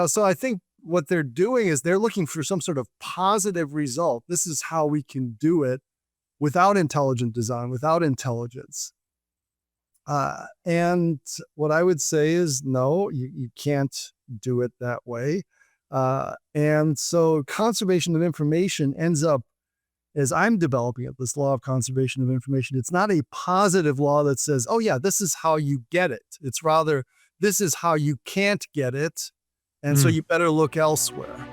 so I think what they're doing is they're looking for some sort of positive result. This is how we can do it without intelligent design, without intelligence. And what I would say is, no, you can't do it that way. And so conservation of information ends up, as I'm developing it, this law of conservation of information, it's not a positive law that says, oh yeah, this is how you get it. It's rather, this is how you can't get it. And so you better look elsewhere.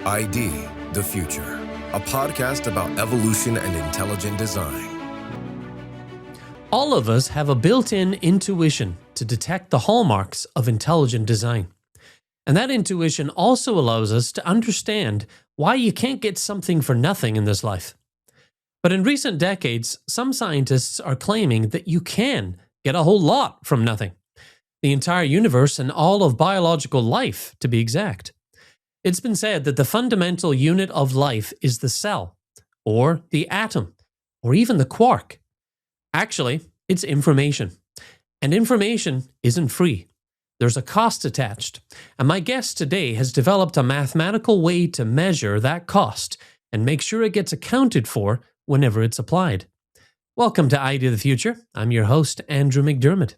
ID, the Future, a podcast about evolution and intelligent design. All of us have a built-in intuition to detect the hallmarks of intelligent design. And that intuition also allows us to understand why you can't get something for nothing in this life. But in recent decades, some scientists are claiming that you can get a whole lot from nothing. The entire universe and all of biological life, to be exact. It's been said that the fundamental unit of life is the cell, or the atom, or even the quark. Actually, it's information. And information isn't free. There's a cost attached. And my guest today has developed a mathematical way to measure that cost and make sure it gets accounted for whenever it's applied. Welcome to ID of the Future. I'm your host, Andrew McDermott.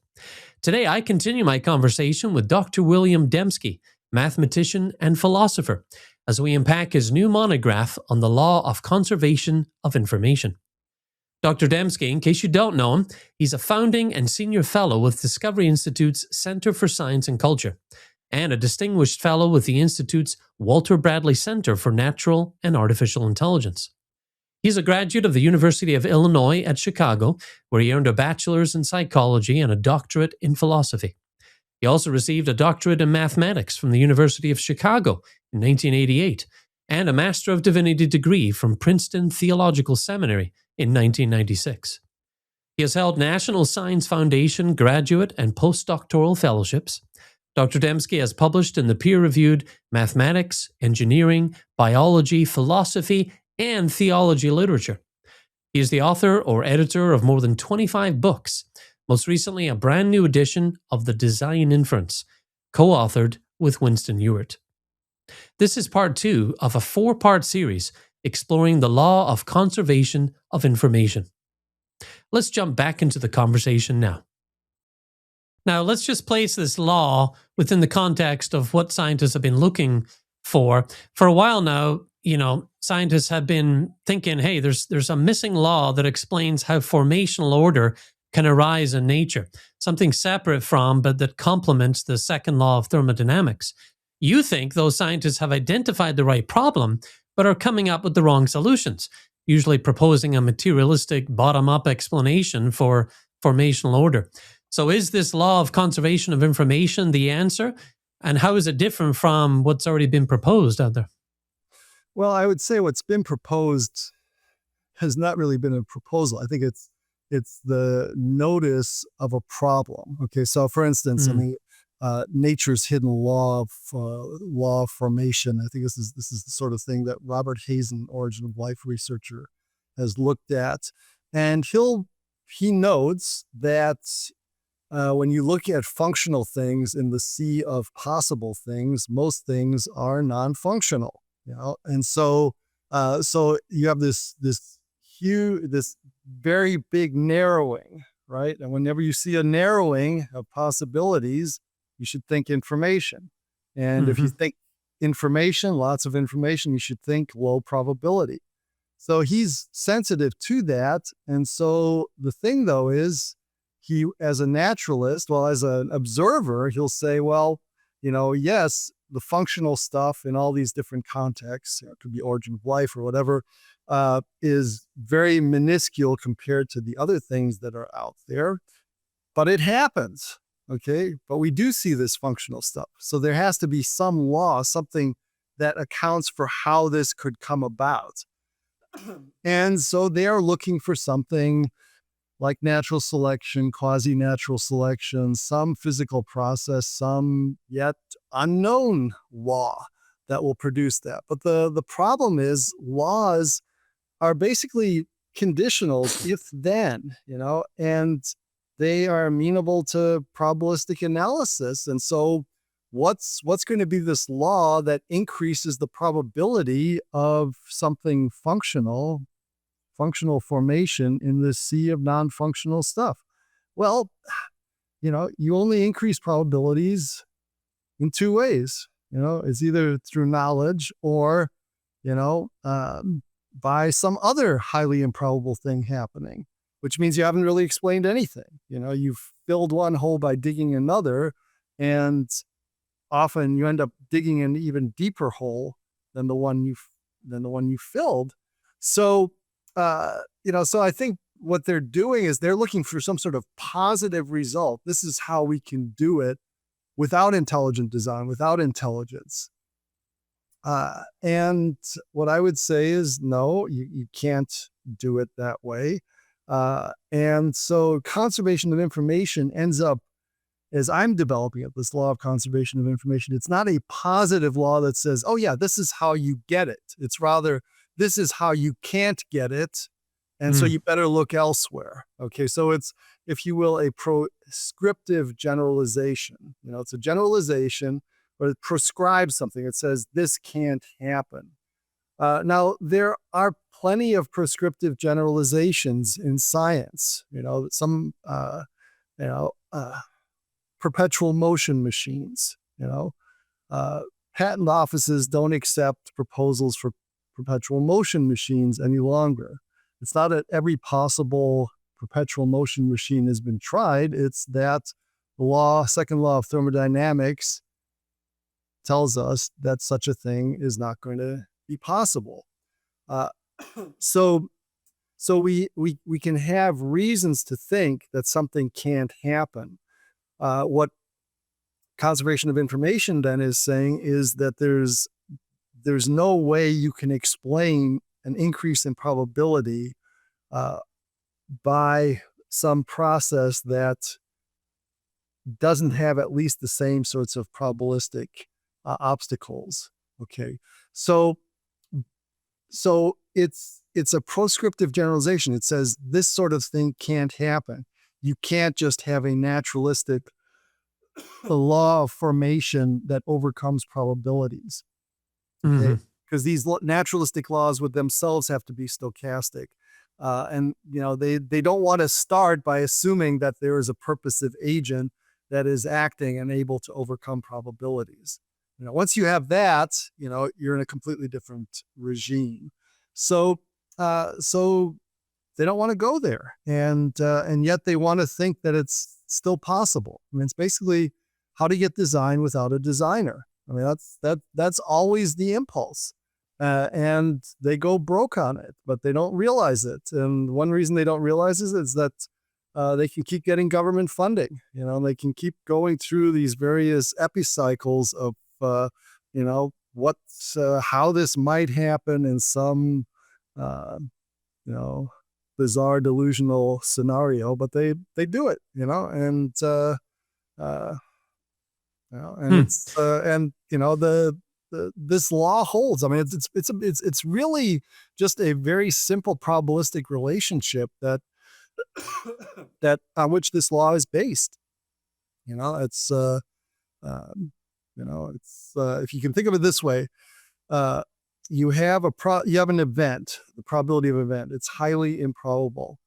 Today, I continue my conversation with Dr. William Dembski, mathematician and philosopher, as we unpack his new monograph on the law of conservation of information. Dr. Dembski, in case you don't know him, he's a founding and senior fellow with Discovery Institute's Center for Science and Culture, and a distinguished fellow with the Institute's Walter Bradley Center for Natural and Artificial Intelligence. He's a graduate of the University of Illinois at Chicago, where he earned a bachelor's in psychology and a doctorate in philosophy. He also received a doctorate in mathematics from the University of Chicago in 1988, and a Master of Divinity degree from Princeton Theological Seminary in 1996. He has held National Science Foundation graduate and postdoctoral fellowships. Dr. Dembski has published in the peer-reviewed mathematics, engineering, biology, philosophy, and theology literature. He is the author or editor of more than 25 books, most recently a brand new edition of The Design Inference, co-authored with Winston Ewart. This is part 2 of a 4-part series exploring the law of conservation of information. Let's jump back into the conversation now. Now, let's just place this law within the context of what scientists have been looking for. For a while now, scientists have been thinking, hey, there's a missing law that explains how formational order can arise in nature, something separate from, but that complements the second law of thermodynamics. You think those scientists have identified the right problem, but are coming up with the wrong solutions, usually proposing a materialistic bottom-up explanation for formational order. So is this law of conservation of information the answer? And how is it different from what's already been proposed out there? Well, I would say what's been proposed has not really been a proposal. I think it's the notice of a problem. Okay, so for instance, in the nature's hidden law of formation, I think this is the sort of thing that Robert Hazen, origin of life researcher, has looked at, and he notes that when you look at functional things in the sea of possible things, most things are non-functional. And so you have this very big narrowing, right? And whenever you see a narrowing of possibilities, you should think information. And if you think information, lots of information, you should think low probability. So he's sensitive to that. And so the thing though is, he, as a naturalist, as an observer, he'll say, well, yes, the functional stuff in all these different contexts, it could be origin of life or whatever, is very minuscule compared to the other things that are out there. But it happens, okay? But we do see this functional stuff. So there has to be some law, something that accounts for how this could come about. And so they are looking for something like natural selection, quasi-natural selection, some physical process, some yet unknown law that will produce that. But the problem is laws are basically conditionals if then, and they are amenable to probabilistic analysis. And so what's going to be this law that increases the probability of something functional formation in this sea of non-functional stuff? Well, you only increase probabilities in two ways. It's either through knowledge or, by some other highly improbable thing happening, which means you haven't really explained anything. You've filled one hole by digging another, and often you end up digging an even deeper hole than the one you filled. So, so I think what they're doing is they're looking for some sort of positive result. This is how we can do it without intelligent design, without intelligence. And what I would say is, no, you can't do it that way. And so conservation of information ends up, as I'm developing it, this law of conservation of information, it's not a positive law that says, oh yeah, this is how you get it. It's rather, this is how you can't get it. And so you better look elsewhere. Okay, so it's, if you will, a prescriptive generalization. It's a generalization, but it prescribes something. It says this can't happen. Now, there are plenty of prescriptive generalizations in science. Some, perpetual motion machines. Patent offices don't accept proposals for perpetual motion machines any longer. It's not that every possible perpetual motion machine has been tried. It's that the second law of thermodynamics tells us that such a thing is not going to be possible. So we can have reasons to think that something can't happen. What conservation of information then is saying is that there's no way you can explain an increase in probability by some process that doesn't have at least the same sorts of probabilistic obstacles. Okay, so it's a prescriptive generalization. It says this sort of thing can't happen. You can't just have a naturalistic law of formation that overcomes probabilities. Okay, because these naturalistic laws would themselves have to be stochastic. And they don't want to start by assuming that there is a purposive agent that is acting and able to overcome probabilities. Once you have that, you're in a completely different regime. So they don't want to go there, and yet they want to think that it's still possible. It's basically how to get design without a designer. That's always the impulse. And they go broke on it, but they don't realize it. And one reason they don't realize it is that they can keep getting government funding. They can keep going through these various epicycles of, how this might happen in some, bizarre delusional scenario, but they do it, and it's this law holds. It's really just a very simple probabilistic relationship that on which this law is based. It's if you can think of it this way, you have an event, the probability of an event. It's highly improbable.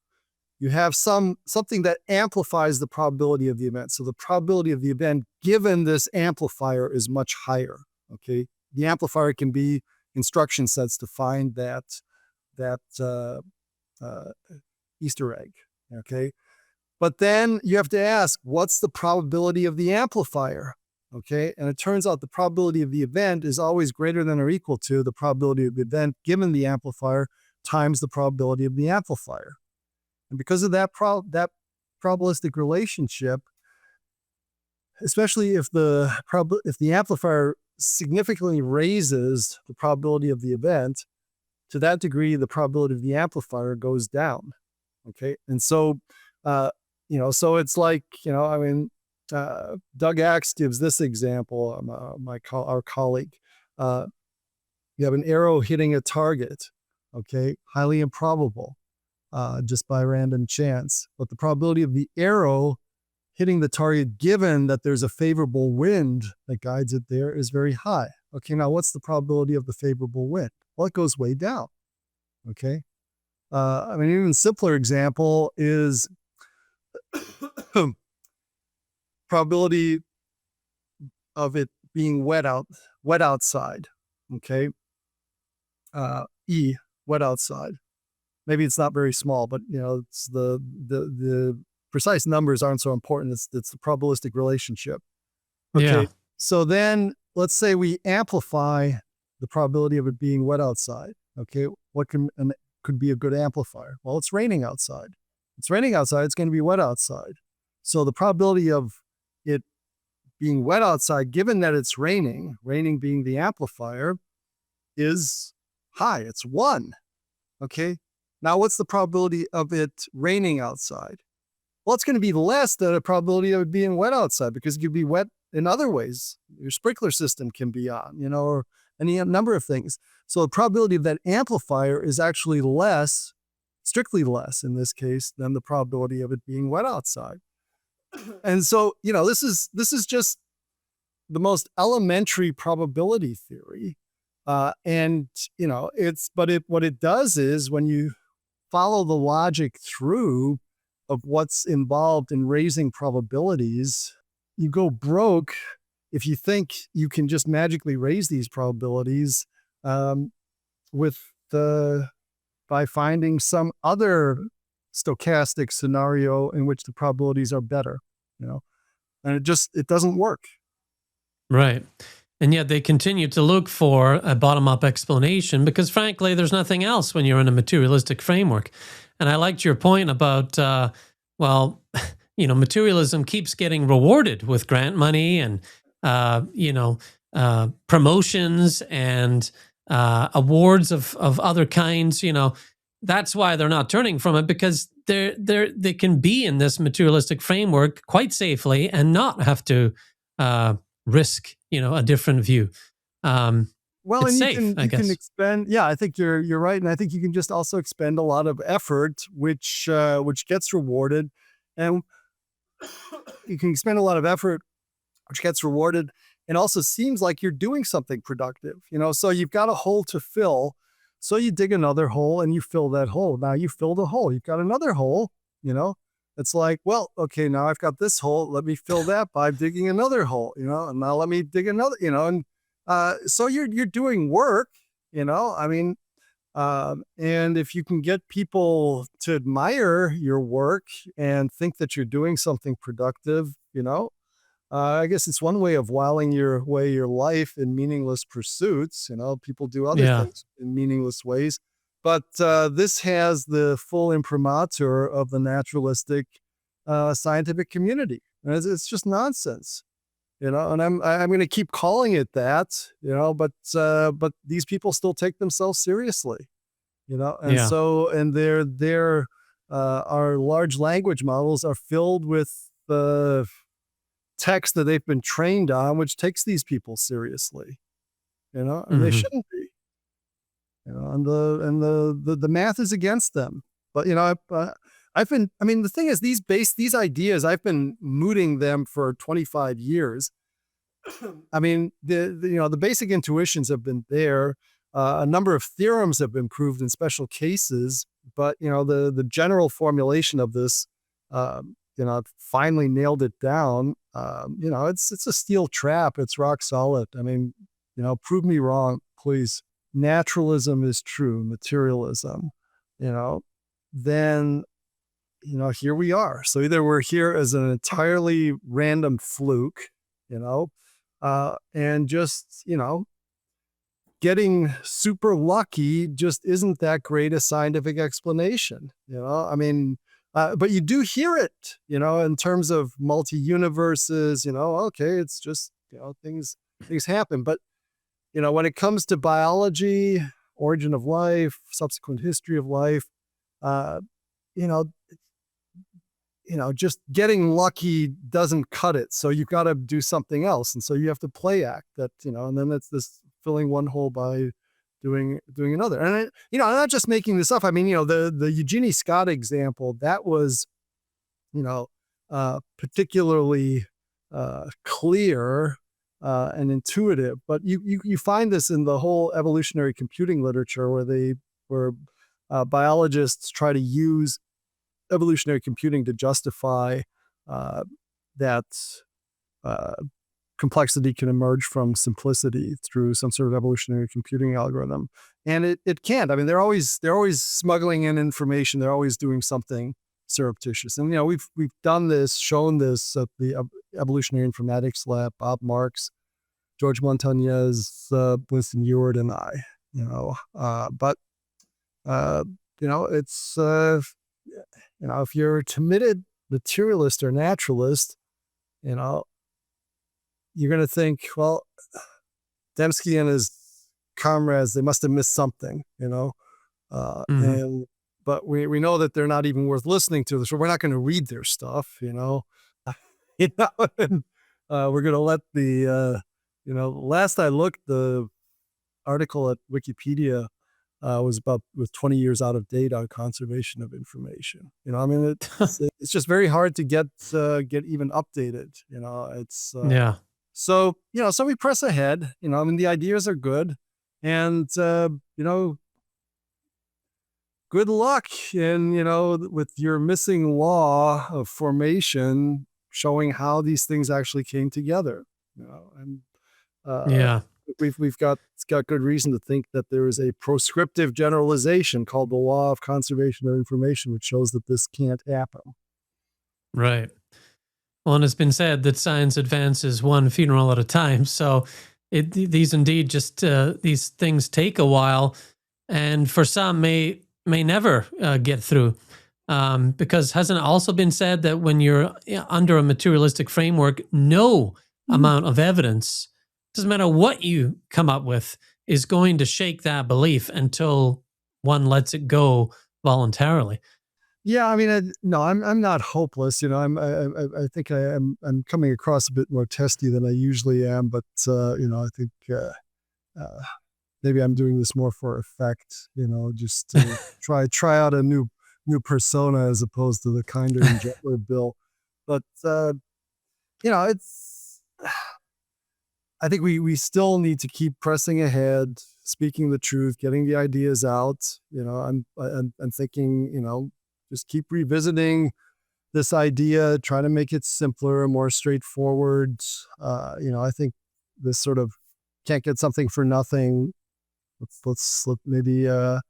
You have something that amplifies the probability of the event. So the probability of the event given this amplifier is much higher. Okay, the amplifier can be instruction sets to find that Easter egg. Okay, but then you have to ask, what's the probability of the amplifier? Okay, and it turns out the probability of the event is always greater than or equal to the probability of the event given the amplifier times the probability of the amplifier. And because of that probabilistic relationship, especially if the amplifier significantly raises the probability of the event, to that degree, the probability of the amplifier goes down. Okay, and so so it's like Doug Axe gives this example. Our colleague, you have an arrow hitting a target. Okay, highly improbable. just by random chance. But the probability of the arrow hitting the target, given that there's a favorable wind that guides it there, is very high. Okay, now what's the probability of the favorable wind? Well, it goes way down. Okay. I mean, even simpler example is probability of it being wet outside. Okay. E, wet outside. Maybe it's not very small, but it's the precise numbers aren't so important. It's the probabilistic relationship. Okay. Yeah. So then let's say we amplify the probability of it being wet outside. Okay. What could be a good amplifier? Well, it's raining outside. It's raining outside. It's going to be wet outside. So the probability of it being wet outside, given that it's raining being the amplifier, is high. It's 1. Okay. Now, what's the probability of it raining outside? Well, it's going to be less than the probability of it being wet outside, because it could be wet in other ways. Your sprinkler system can be on, or any number of things. So the probability of that amplifier is actually less, strictly less in this case, than the probability of it being wet outside. And so, this is just the most elementary probability theory. What it does is, when you follow the logic through of what's involved in raising probabilities, you go broke if you think you can just magically raise these probabilities by finding some other stochastic scenario in which the probabilities are better, and it doesn't work. Right. And yet they continue to look for a bottom-up explanation because, frankly, there's nothing else when you're in a materialistic framework. And I liked your point about, materialism keeps getting rewarded with grant money and, promotions and awards of other kinds. That's why they're not turning from it, because they can be in this materialistic framework quite safely and not have to risk, a different view. Well, it's and safe, I you guess. can expend. Yeah, I think you're right, and I think you can just also expend a lot of effort, which gets rewarded, and you can expend a lot of effort, which gets rewarded, and also seems like you're doing something productive. So you've got a hole to fill, so you dig another hole and you fill that hole. Now you filled a hole. You've got another hole. It's like, well, okay, now I've got this hole. Let me fill that by digging another hole. And now let me dig another. And so you're doing work. I mean, and if you can get people to admire your work and think that you're doing something productive, I guess it's one way of whiling away your life in meaningless pursuits. People do other things in meaningless ways. But this has the full imprimatur of the naturalistic scientific community. And it's just nonsense, and I'm going to keep calling it that, but these people still take themselves seriously, and so, and our large language models are filled with the text that they've been trained on, which takes these people seriously, and they shouldn't be. And the math is against them. But the thing is, these ideas, I've been mooting them for 25 years. I mean, the basic intuitions have been there. A number of theorems have been proved in special cases, but the general formulation of this, finally nailed it down. It's a steel trap. It's rock solid. I mean, prove me wrong, please. Naturalism is true, materialism, then, here we are. So either we're here as an entirely random fluke, and just, getting super lucky just isn't that great a scientific explanation, but you do hear it, in terms of multi-universes, okay, it's just, things happen. But when it comes to biology, origin of life, subsequent history of life, just getting lucky doesn't cut it. So you've got to do something else. And so you have to play act that, and then it's this filling one hole by doing another. And I'm not just making this up. I mean, the Eugenie Scott example, that was, particularly clear and intuitive. But you find this in the whole evolutionary computing literature, where biologists try to use evolutionary computing to justify that complexity can emerge from simplicity through some sort of evolutionary computing algorithm. And it can't. I mean, they're always smuggling in information. They're always doing something surreptitious. And we've done this, shown this at the Evolutionary Informatics Lab, Bob Marks, George Montañez, Winston Ewart, and I. It's if you're a timid materialist or naturalist, you're going to think, well, Dembski and his comrades, they must have missed something, but we know that they're not even worth listening to, so we're not going to read their stuff, and, we're going to let the, last I looked, the article at Wikipedia was 20 years out of date on conservation of information. It's just very hard to get even updated. It's yeah. So we press ahead. The ideas are good, and good luck in with your missing law of formation, showing how these things actually came together. And Yeah. We've got good reason to think that there is a prescriptive generalization called the law of conservation of information, which shows that this can't happen. Right. Well, and it's been said that science advances one funeral at a time. So these indeed just these things take a while, and for some may never get through. Because hasn't it also been said that when you're under a materialistic framework, no amount of evidence, doesn't matter what you come up with, is going to shake that belief until one lets it go voluntarily. Yeah, I mean, I'm not hopeless. I think I'm coming across a bit more testy than I usually am, but I think maybe I'm doing this more for effect. Just to try out a new persona as opposed to the kinder and gentler Bill. But it's. I think we still need to keep pressing ahead, speaking the truth, getting the ideas out. I'm thinking, just keep revisiting this idea, try to make it simpler, more straightforward. I think this sort of can't get something for nothing. Maybe I'll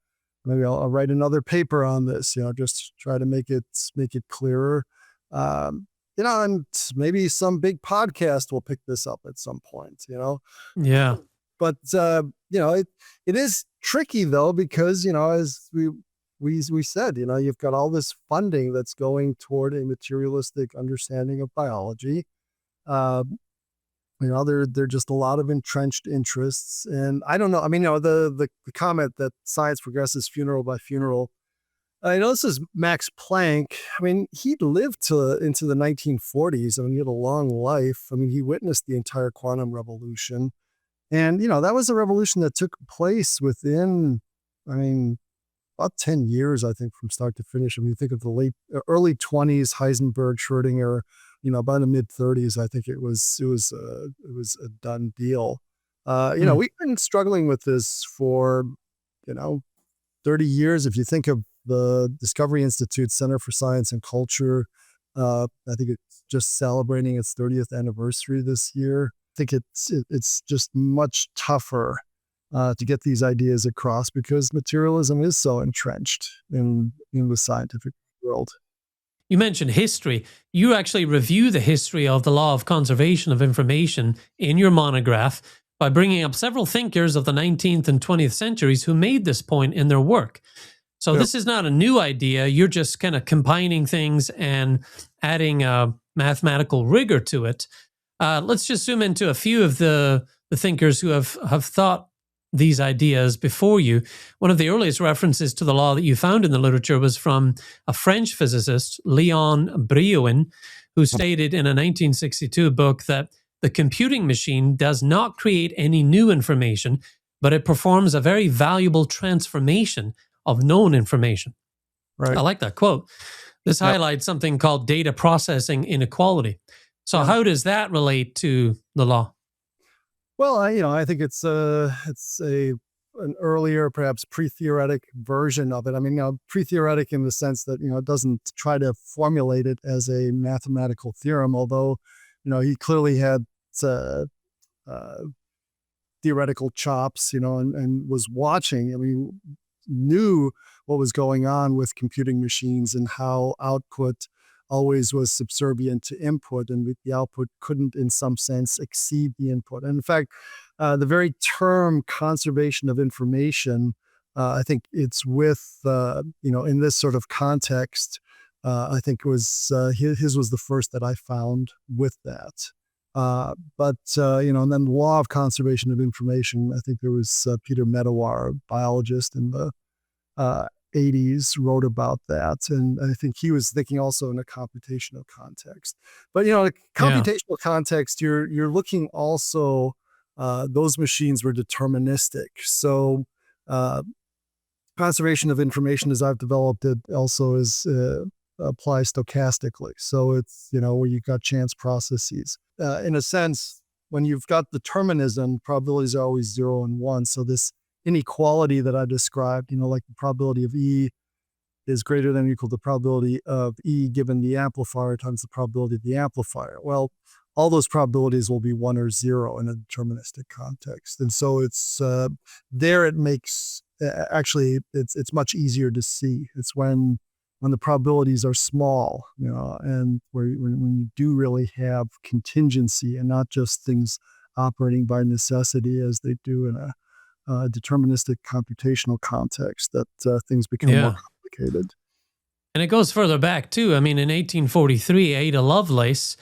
write another paper on this. Just try to make it clearer. And maybe some big podcast will pick this up at some point. Yeah. But it is tricky though, because as we said, you've got all this funding that's going toward a materialistic understanding of biology. There are just a lot of entrenched interests, and I don't know. I mean, the comment that science progresses funeral by funeral. I know this is Max Planck. I mean, he lived into the 1940s. I mean, he had a long life. I mean, he witnessed the entire quantum revolution, and that was a revolution that took place within, about 10 years, I think, from start to finish. I mean, you think of the early 20s, Heisenberg, Schrödinger, by the mid 30s, I think it was a done deal. We've been struggling with this for, 30 years. If you think of the Discovery Institute Center for Science and Culture, I think it's just celebrating its 30th anniversary this year. I think it's just much tougher to get these ideas across because materialism is so entrenched in the scientific world. You mentioned history. You actually review the history of the law of conservation of information in your monograph by bringing up several thinkers of the 19th and 20th centuries who made this point in their work. So This is not a new idea. You're just kind of combining things and adding mathematical rigor to it. Let's just zoom into a few of the thinkers who have thought these ideas before you. One of the earliest references to the law that you found in the literature was from a French physicist, Leon Brillouin, who stated in a 1962 book that the computing machine does not create any new information, but it performs a very valuable transformation of known information. Right. I like that quote. This Yep. highlights something called data processing inequality. So Yeah. how does that relate to the law? Well, I think it's an earlier, perhaps pre-theoretic version of it. I mean, pre-theoretic in the sense that it doesn't try to formulate it as a mathematical theorem, although he clearly had uh, uh, theoretical chops, and was watching. I mean, knew what was going on with computing machines and how output always was subservient to input, and the output couldn't, in some sense, exceed the input. And in fact, the very term conservation of information, I think it's with, in this sort of context, I think it was his was the first that I found with that. And then the law of conservation of information, I think there was Peter Medawar, a biologist in the uh, 80s, wrote about that. And I think he was thinking also in a computational context. But, in a Yeah. computational context, you're looking also, those machines were deterministic. So uh, conservation of information, as I've developed it, also is applies stochastically. So it's, where you've got chance processes. In a sense, when you've got determinism, probabilities are always 0 and 1. So this inequality that I described, like the probability of E is greater than or equal to the probability of E given the amplifier times the probability of the amplifier. Well, all those probabilities will be 1 or 0 in a deterministic context. And so it's there it makes, actually, it's much easier to see. It's when the probabilities are small, and when you do really have contingency and not just things operating by necessity as they do in a deterministic computational context, that things become more Yeah. complicated. And it goes further back too. I mean, in 1843, Ada Lovelace,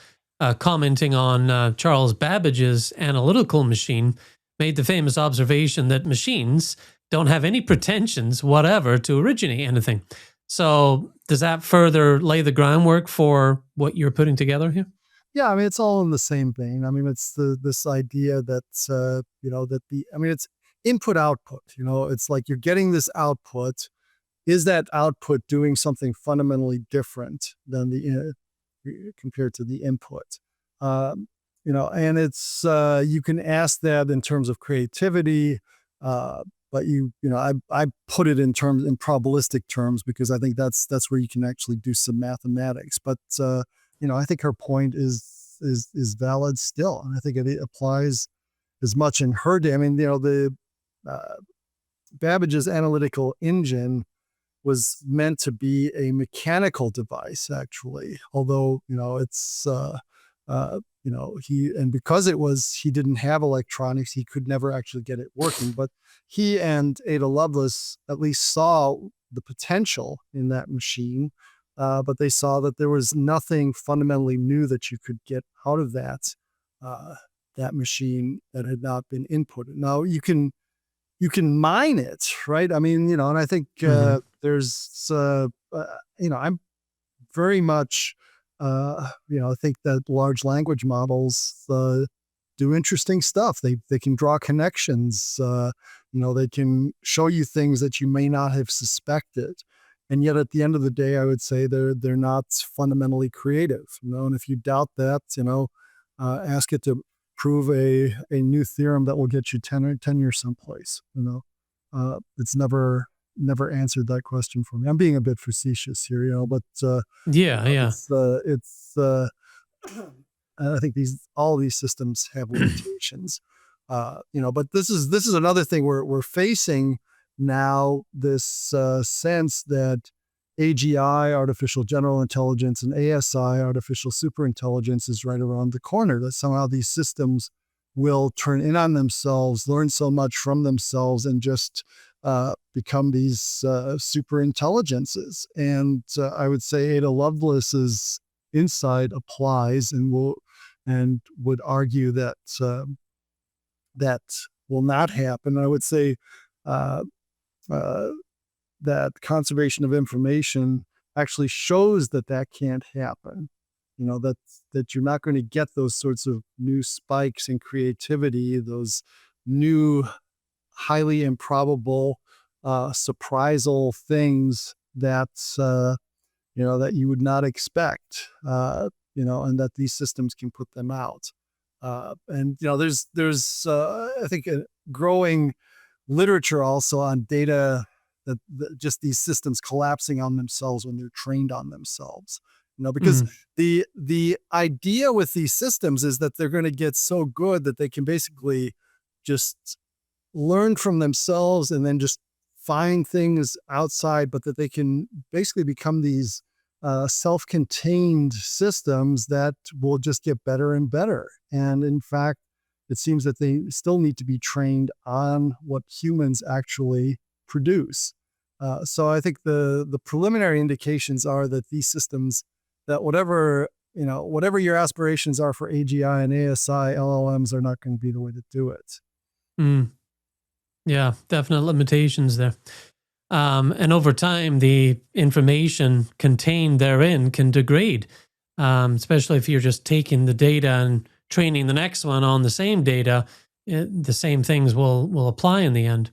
commenting on Charles Babbage's analytical machine, made the famous observation that machines don't have any pretensions whatever to originate anything. So does that further lay the groundwork for what you're putting together here? Yeah, I mean, it's all in the same vein. I mean, it's this idea that it's input output. It's like you're getting this output. Is that output doing something fundamentally different than compared to the input? And it's you can ask that in terms of creativity, but I put it in probabilistic terms because I think that's where you can actually do some mathematics. But I think her point is valid still, and I think it applies as much in her day. I mean, the uh, Babbage's analytical engine was meant to be a mechanical device, actually. Although it's because he didn't have electronics, he could never actually get it working. But he and Ada Lovelace at least saw the potential in that machine. But they saw that there was nothing fundamentally new that you could get out of that machine that had not been inputted. Now you can mine it, right? I mean, and I think Mhm. there's, I'm very much, I think that large language models do interesting stuff. They can draw connections. They can show you things that you may not have suspected. And yet, at the end of the day, I would say they're not fundamentally creative. And if you doubt that, ask it to prove a new theorem that will get you tenure someplace. It's never answered that question for me. I'm being a bit facetious here, but Yeah, yeah. it's I think all these systems have limitations. But this is another thing we're facing now. This sense that AGI, artificial general intelligence, and ASI, artificial superintelligence, is right around the corner. That somehow these systems will turn in on themselves, learn so much from themselves, and just become these super intelligences. And I would say Ada Lovelace's insight applies, and would argue that that will not happen. I would say uh, uh, that conservation of information actually shows that can't happen. That you're not going to get those sorts of new spikes in creativity, those new highly improbable, surprisal things that that you would not expect, and that these systems can put them out. And there's I think a growing literature also on data that just these systems collapsing on themselves when they're trained on themselves. Because Mm. the idea with these systems is that they're going to get so good that they can basically just learn from themselves and then just find things outside, but that they can basically become these self-contained systems that will just get better and better. And in fact, it seems that they still need to be trained on what humans actually produce. So I think the preliminary indications are that these systems, that whatever your aspirations are for AGI and ASI, LLMs are not going to be the way to do it. Mm. Yeah, definite limitations there. And over time, the information contained therein can degrade, especially if you're just taking the data and training the next one on the same data. The same things will apply in the end.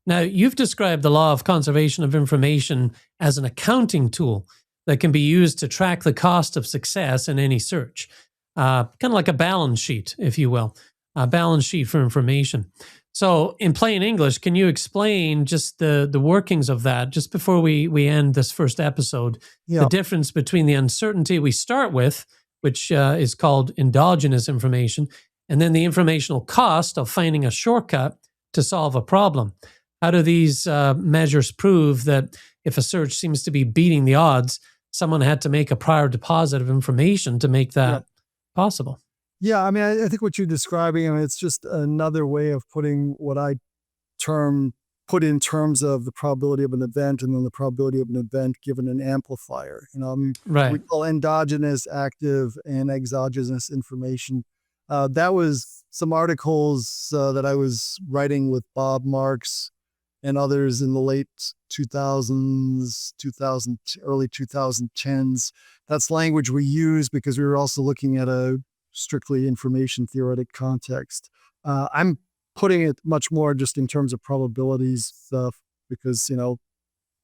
Now, you've described the law of conservation of information as an accounting tool that can be used to track the cost of success in any search, kind of like a balance sheet, if you will, a balance sheet for information. So, in plain English, can you explain just the workings of that just before we end this first episode? The Yeah. difference between the uncertainty we start with, which is called endogenous information, and then the informational cost of finding a shortcut to solve a problem. How do these measures prove that if a search seems to be beating the odds, someone had to make a prior deposit of information to make that possible? Yeah, I mean, I think what you're describing, I mean, it's just another way of putting what I put in terms of the probability of an event and then the probability of an event given an amplifier. We Right. call endogenous, active, and exogenous information. That was some articles that I was writing with Bob Marks and others in the late 2000s, early 2010s. That's language we use because we were also looking at a strictly information theoretic context. I'm putting it much more just in terms of probabilities stuff because,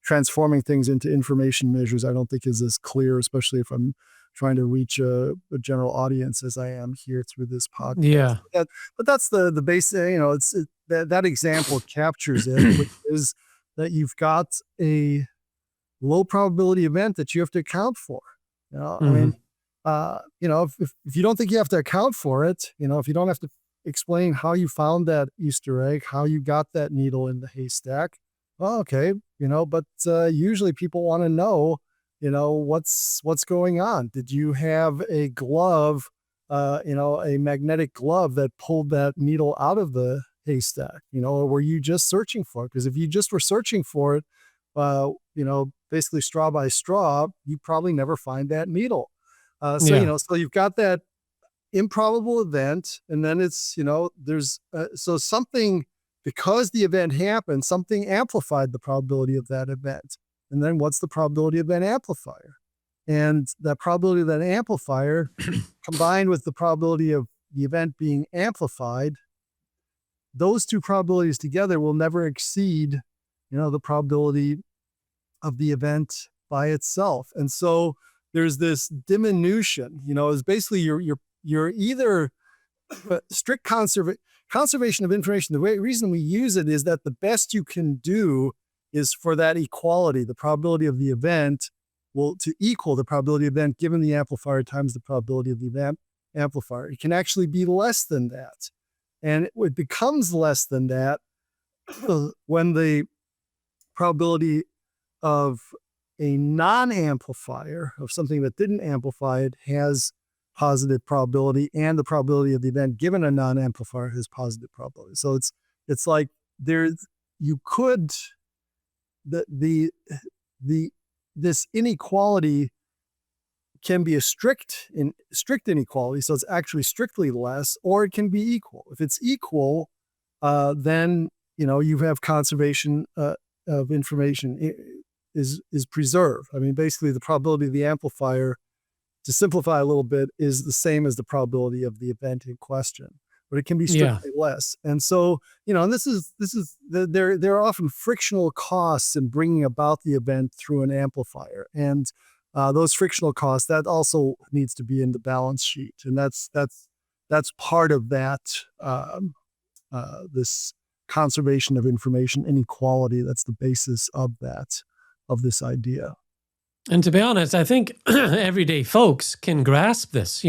transforming things into information measures, I don't think is as clear, especially if I'm trying to reach a general audience as I am here through this podcast. Yeah. But that's the base, that example captures it, which is that you've got a low probability event that you have to account for. I Hmm. mean, if you don't think you have to account for it, if you don't have to explain how you found that Easter egg, how you got that needle in the haystack, well, okay, but usually people want to know, what's going on. Did you have a glove, a magnetic glove that pulled that needle out of the haystack, or were you just searching for it? Because if you just were searching for it, basically straw by straw, you probably never find that needle. Yeah. So you've got that improbable event, and then it's, there's, so something, because the event happened, something amplified the probability of that event. And then what's the probability of that amplifier? And that probability of that amplifier combined with the probability of the event being amplified, those two probabilities together will never exceed, the probability of the event by itself. And so there's this diminution, is basically you're either strict conservation of information. The reason we use it is that the best you can do is for that equality, the probability of the event to equal the probability of the event given the amplifier times the probability of the event amplifier. It can actually be less than that. And it becomes less than that when the probability of a non-amplifier, of something that didn't amplify it, has positive probability, and the probability of the event given a non-amplifier has positive probability. So it's like you could this inequality can be a strict inequality, so it's actually strictly less, or it can be equal. If it's equal, then you have conservation of information is preserved. I mean, basically the probability of the amplifier, to simplify a little bit, is the same as the probability of the event in question, but it can be Yeah. strictly less. And so, and there are often frictional costs in bringing about the event through an amplifier, and those frictional costs, that also needs to be in the balance sheet, and that's part of that this conservation of information inequality. That's the basis of this idea. And to be honest, I think everyday folks can grasp this.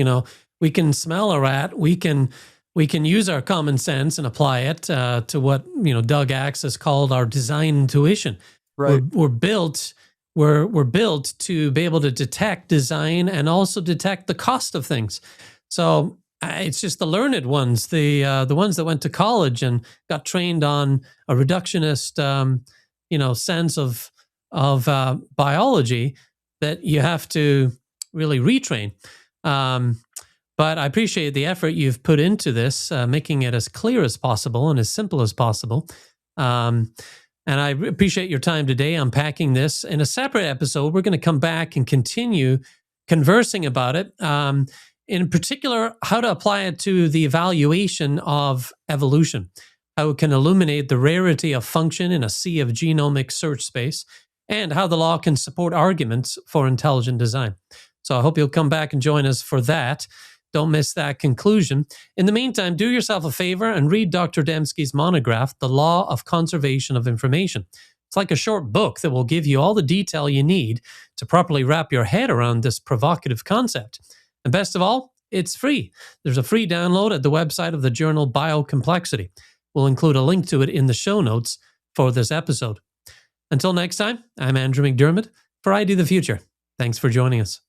We can smell a rat. We can use our common sense and apply it to what Doug Axe has called our design intuition. Right. We're built to be able to detect design and also detect the cost of things. So it's just the learned ones, the ones that went to college and got trained on a reductionist, sense of biology, that you have to really retrain. But I appreciate the effort you've put into this, making it as clear as possible and as simple as possible. And I appreciate your time today unpacking this. In a separate episode, we're going to come back and continue conversing about it. In particular, how to apply it to the evaluation of evolution, how it can illuminate the rarity of function in a sea of genomic search space, and how the law can support arguments for intelligent design. So I hope you'll come back and join us for that. Don't miss that conclusion. In the meantime, do yourself a favor and read Dr. Dembski's monograph, The Law of Conservation of Information. It's like a short book that will give you all the detail you need to properly wrap your head around this provocative concept. And best of all, it's free. There's a free download at the website of the journal Biocomplexity. We'll include a link to it in the show notes for this episode. Until next time, I'm Andrew McDermott for ID the Future. Thanks for joining us.